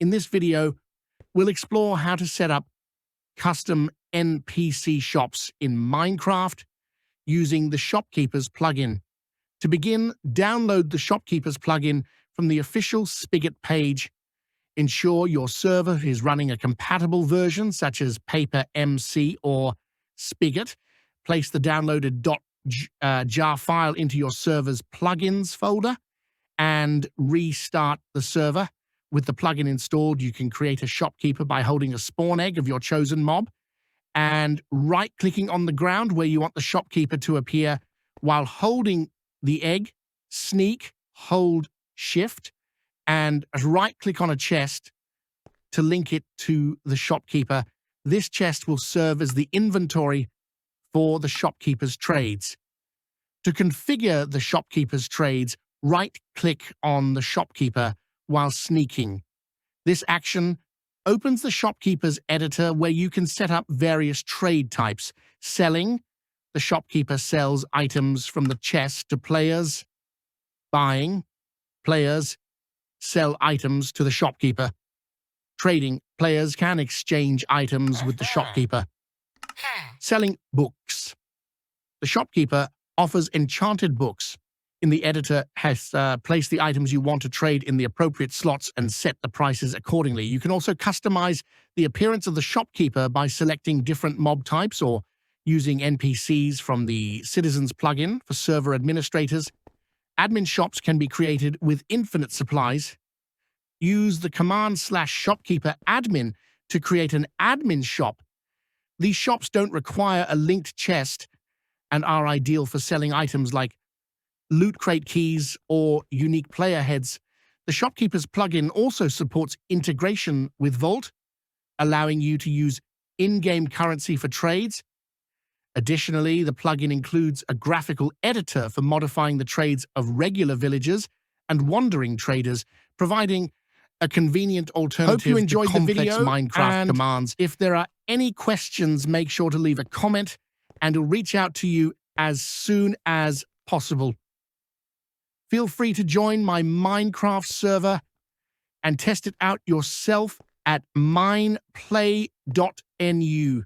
In this video, we'll explore how to set up custom NPC shops in Minecraft using the Shopkeepers plugin. To begin, download the Shopkeepers plugin from the official Spigot page. Ensure your server is running a compatible version such as Paper MC or Spigot. Place the downloaded .jar file into your server's plugins folder and restart the server. With the plugin installed, you can create a shopkeeper by holding a spawn egg of your chosen mob and right-clicking on the ground where you want the shopkeeper to appear. While holding the egg, sneak, hold Shift, and right-click on a chest to link it to the shopkeeper. This chest will serve as the inventory for the shopkeeper's trades. To configure the shopkeeper's trades, right-click on the shopkeeper while sneaking. This action opens the shopkeeper's editor where you can set up various trade types. Selling, the shopkeeper sells items from the chest to players. Buying, players sell items to the shopkeeper. Trading, players can exchange items with the shopkeeper. Selling books. The shopkeeper offers enchanted books. In the editor has placed the items you want to trade in the appropriate slots and set the prices accordingly. You can also customize the appearance of the shopkeeper by selecting different mob types or using NPCs from the Citizens plugin for server administrators. Admin shops can be created with infinite supplies. Use the command /shopkeeper admin to create an admin shop. These shops don't require a linked chest and are ideal for selling items like loot crate keys or unique player heads. The Shopkeepers plugin also supports integration with Vault, allowing you to use in-game currency for trades. Additionally, the plugin includes a graphical editor for modifying the trades of regular villagers and wandering traders, providing a convenient alternative. Hope you enjoyed to complex the video Minecraft commands. If there are any questions, make sure to leave a comment and we'll reach out to you as soon as possible. Feel free to join my Minecraft server and test it out yourself at Mineplay.serv.nu.